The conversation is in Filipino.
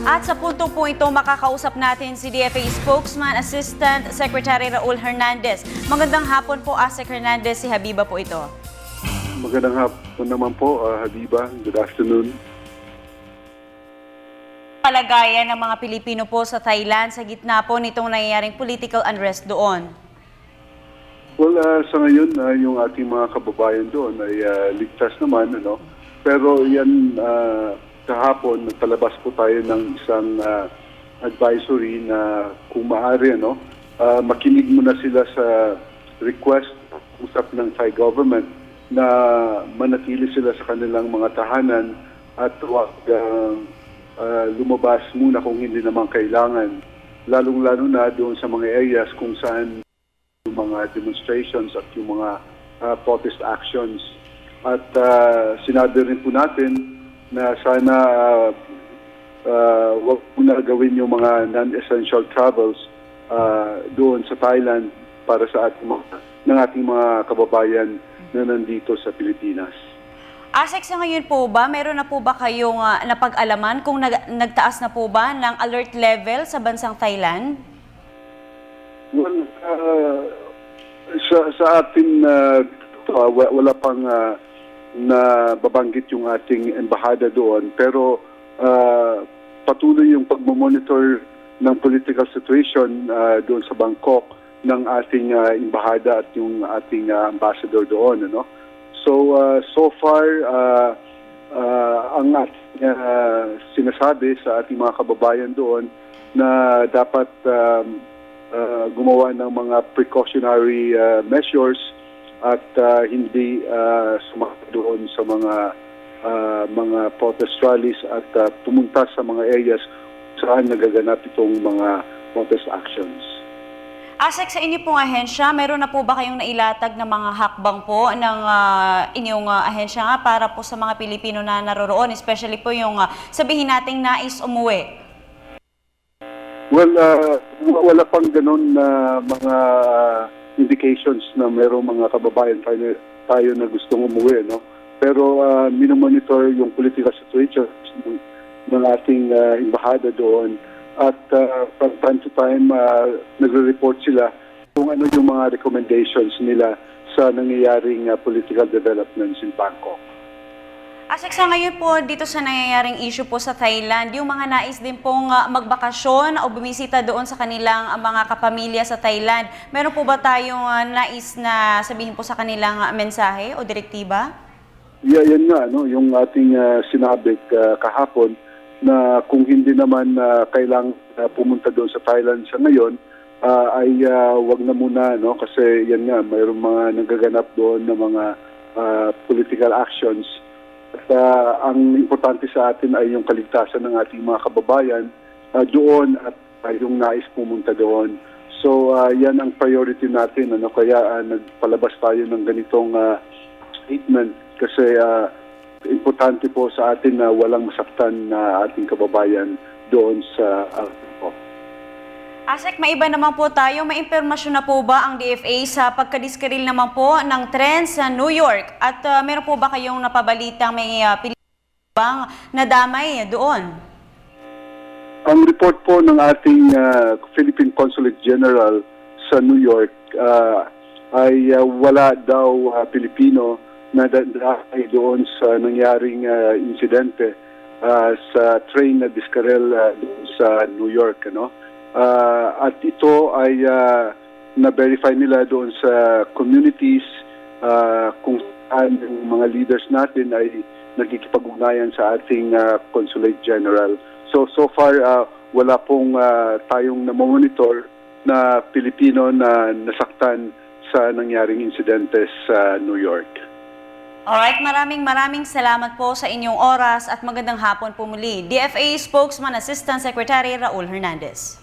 At sa punto po ito, makakausap natin si DFA Spokesman Assistant Secretary Raul Hernandez. Magandang hapon po, Asek Hernandez. Si Habiba po ito. Magandang hapon naman po, Habiba. Good afternoon. Kalagayan ng mga Pilipino po sa Thailand sa gitna po nitong nangyayaring political unrest doon. Well, sa ngayon, yung ating mga kababayan doon ay ligtas naman, ano? Pero yan, kahapon, nagpalabas po tayo ng isang advisory na kung maaari, ano, makinig muna sila sa request usap ng Thai government na manatili sila sa kanilang mga tahanan at huwag lumabas muna kung hindi naman kailangan. Lalong-lalo na doon sa mga areas kung saan yung mga demonstrations at yung mga protest actions. At sinabi rin po natin na sana wag muna gawin yung mga non-essential travels doon sa Thailand para sa ating mga kababayan na nandito sa Pilipinas. Asek, sa ngayon po ba, meron na po ba kayong napag-alaman kung nagtaas na po ba ng alert level sa bansang Thailand? Well, sa atin, wala pang na babanggit yung ating embahada doon, pero patuloy yung pagmamonitor ng political situation doon sa Bangkok ng ating embahada at yung ating ambassador doon, ano? So far, ang sinasabi sa ating mga kababayan doon na dapat gumawa ng mga precautionary measures at hindi sumakot doon sa mga protest rallies at pumunta sa mga areas saan nagaganap itong mga protest actions. Asek, sa inyo pong ahensya, meron na po ba kayong nailatag na mga hakbang po ng inyong ahensya nga para po sa mga Pilipino na naroroon, especially po yung sabihin nating nais umuwi? Well, wala pang ganun na mga indications na mayroong mga kababayan tayo na gustong umuwi, no? Pero minomonitor yung political situation ng ating embahada doon. At from time to time, nagre-report sila kung ano yung mga recommendations nila sa nangyayaring political developments in Bangkok. Asek, sa ngayon po, dito sa nangyayaring issue po sa Thailand, yung mga nais din pong magbakasyon o bumisita doon sa kanilang mga kapamilya sa Thailand, meron po ba tayong nais na sabihin po sa kanilang mensahe o direktiba? Yeah, yan nga, no? Yung ating sinabi kahapon, na kung hindi naman kailangang pumunta doon sa Thailand sa ngayon, ay wag na muna, no? Kasi yan nga, mayroong mga nagaganap doon na mga political actions. At ang importante sa atin ay yung kaligtasan ng ating mga kababayan doon at yung nais pumunta doon. So yan ang priority natin, ano? Kaya nagpalabas tayo ng ganitong statement kasi importante po sa atin na walang masaktan na ating kababayan doon sa Asek, may iba naman po tayo. May impormasyon na po ba ang DFA sa pagkadiskaril naman po ng tren sa New York? At meron po ba kayong napabalitang may Pilipinang nadamay doon? Ang report po ng ating Philippine Consulate General sa New York ay wala daw Pilipino na dahil doon sa nangyaring insidente sa train na diskarel doon sa New York, ano? At ito ay na-verify nila doon sa communities kung saan yung mga leaders natin ay nagkikipag-ugnayan sa ating Consulate General. So far, wala pong tayong namomonitor na Pilipino na nasaktan sa nangyaring insidente sa New York. Alright, maraming salamat po sa inyong oras at magandang hapon po muli. DFA Spokesman Assistant Secretary Raul Hernandez.